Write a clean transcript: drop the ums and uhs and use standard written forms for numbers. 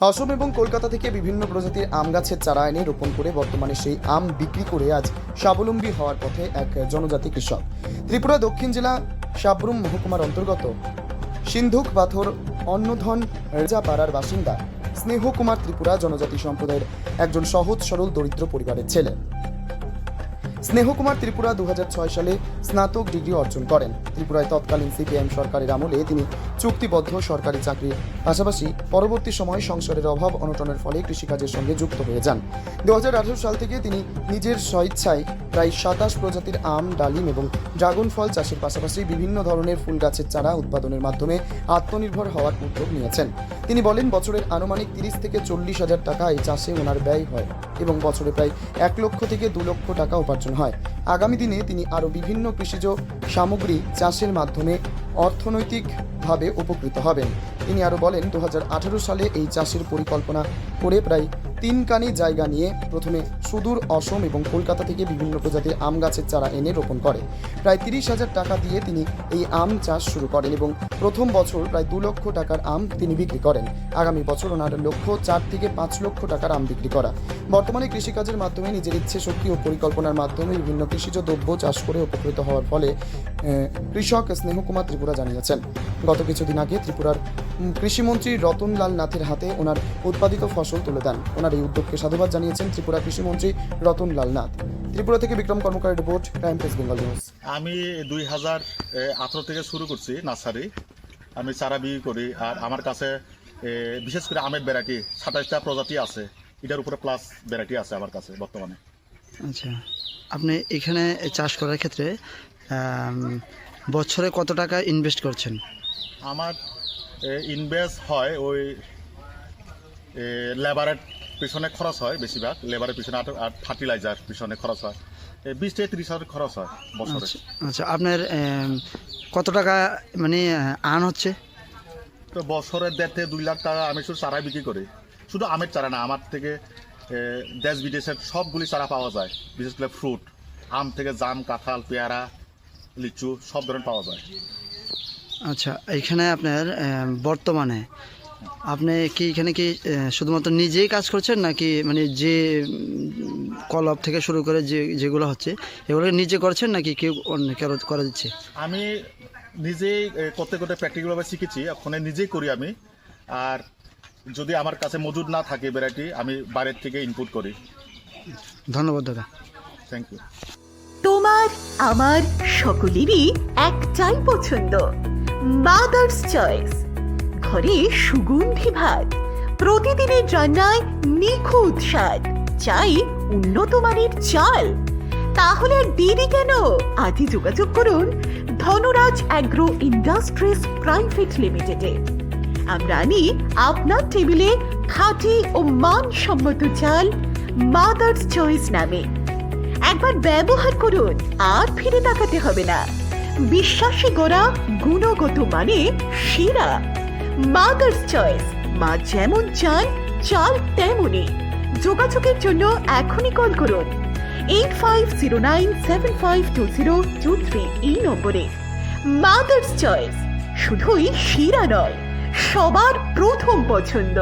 অসম এবং কলকাতা থেকে বিভিন্ন প্রজাতির আম গাছের চারা এনে রোপণ করে বর্তমানে সেই আম বিক্রি করে আজ স্বাবলম্বী হওয়ার পথে এক জনজাতি কৃষক। ত্রিপুরা দক্ষিণ জেলা সাবরুম মহকুমার অন্তর্গত সিন্ধুক পাথর অন্নধন রেজাপাড়ার বাসিন্দা স্নেহ কুমার ত্রিপুরা জনজাতি সম্প্রদায়ের একজন সহজ সরল দরিদ্র পরিবারের ছেলে। স্নেহ কুমার ত্রিপুরা 2006 সালে স্নাতক ডিগ্রি অর্জন করেন। ত্রিপুরায় তৎকালীন সিপিআইএম সরকারের আমলে তিনি চুক্তিবদ্ধ সরকারি চাকরির পাশাপাশি পরবর্তী সময় সংসারের অভাব অনটনের ফলে কৃষিকাজের সঙ্গে যুক্ত হয়ে যান। 2018 সাল থেকে তিনি নিজের স্বইচ্ছায় প্রায় 27 প্রজাতির আম, ডালিম এবং ড্রাগন ফল চাষের পাশাপাশি বিভিন্ন ধরনের ফুল গাছের চারা উৎপাদনের মাধ্যমে আত্মনির্ভর হওয়ার উদ্যোগ নিয়েছেন। তিনি বলেন, বছরের আনুমানিক 30 থেকে 40 হাজার টাকা এই চাষে ওনার ব্যয় হয় এবং বছরে প্রায় 1 লক্ষ থেকে 2 লক্ষ টাকা উপার্জন হয়। আগামী দিনে তিনি আরও বিভিন্ন কৃষিজ সামগ্রী চাষের মাধ্যমে অর্থনৈতিকভাবে উপকৃত হবেন। তিনি আরও বলেন, 2018 সালে এই চাষের পরিকল্পনা করে প্রায় 3 কানি জায়গা নিয়ে প্রথমে সুদূর অসম এবং কলকাতা থেকে বিভিন্ন প্রজাতির আম গাছের চারা এনে রোপণ করে প্রায় 30 হাজার টাকা দিয়ে তিনি এই আম চাষ শুরু করেন এবং প্রথম বছর প্রায় 2 লক্ষ টাকার আম তিনি বিক্রি করেন। আগামী বছর ওনার লক্ষ্য 4 থেকে 5 লক্ষ টাকার আম বিক্রি করা। বর্তমানে কৃষিকাজের মাধ্যমে নিজের ইচ্ছে শক্তি ও পরিকল্পনার মাধ্যমে বিভিন্ন কৃষিজ দ্রব্য চাষ করে উপকৃত হওয়ার ফলে কৃষক স্নেহ কুমার ত্রিপুরা জানিয়েছেন, গত কিছুদিন আগে ত্রিপুরার কৃষিমন্ত্রী রতনলাল নাথের হাতে ওনার উৎপাদিত ফসল তুলে দেন। ওনার এই উদ্যোগকে সাধুবাদ জানিয়েছেন ত্রিপুরা কৃষিমন্ত্রী রতনলাল নাথ। ত্রিপুরা থেকে বিক্রম কর্মকারের report, time press Bengal news. আমি 2018 থেকে শুরু করছি নার্সারি। আমি চারা বিক্রি করি আর আমার কাছে বিশেষ করে আমের ভ্যারাইটি 27টা প্রজাতি আছে, এটার উপরে প্লাস ভ্যারাইটি আছে আমার কাছে বর্তমানে। আচ্ছা, আপনি এখানে চাষ করার ক্ষেত্রে বছরে কত টাকা ইনভেস্ট করছেন? আমার ইনভেস্ট হয় ওই লেবারের পিছনে খরচ হয়, বেশিরভাগ লেবারের পিছনে আর ফার্টিলাইজার পিছনে খরচ হয় 20 থেকে 30 হাজার খরচ হয় বছরে। আচ্ছা, আপনার কত টাকা মানে আর্ন হচ্ছে? তো বছরে 1.5 থেকে 2 লাখ টাকা আমি শুধু চারা বিক্রি করি। শুধু আমের চারা না, আমার থেকে দেশ বিদেশের সবগুলি চারা পাওয়া যায়, বিশেষ করে ফ্রুট, আম থেকে জাম, কাঁঠাল, পেয়ারা, লিচু সব ধরনের পাওয়া যায়। আচ্ছা, এখানে আপনার বর্তমানে আপনি কি এখানে কি শুধুমাত্র নিজেই কাজ করছেন নাকি মানে যে কলব থেকে শুরু করে যেগুলো হচ্ছে এগুলো নিজে করছেন নাকি কেউ অন্য কেউ করে দিচ্ছে? আমি নিজেই করতে করতে প্র্যাকটিক্যালভাবে শিখেছি, ওখানে নিজেই করি আমি। আর যদি আমার কাছে মজুদ না থাকে ভ্যারাইটি, আমি বাইরের থেকে ইনপুট করি। ধন্যবাদ দাদা। Thank you. তোমার আমার সকলেরই একটাই পছন্দ, মাদার্স চয়েস। ঘরে সুগন্ধি ভাত, প্রতিদিনের রান্নায় নিখুঁত স্বাদ, চাই উন্নত মানের চাল। তাহলে আর দেরি কেন? আজই যোগাযোগ করুন ধনরাজ অ্যাগ্রো ইন্ডাস্ট্রিজ প্রাইভেট লিমিটেডে। আমরা আনি আপনার টেবিলে খাঁটি ও মানসম্মত চাল মাদার্স চয়েস নামে। একবার ব্যবহার করুন, আর ফিরে তাকাতে হবে না। বিশ্বাসী গোড়া, গুণগত মানে সেরা। মাদার্স চয়েস, মা যেমন চান চাল তেমনই। যোগাযোগের জন্য এখনই কল করুন 8509752023 এই নম্বরে। মাদার্স চয়েস শুধুই সেরা নয়, সবার প্রথম পছন্দ।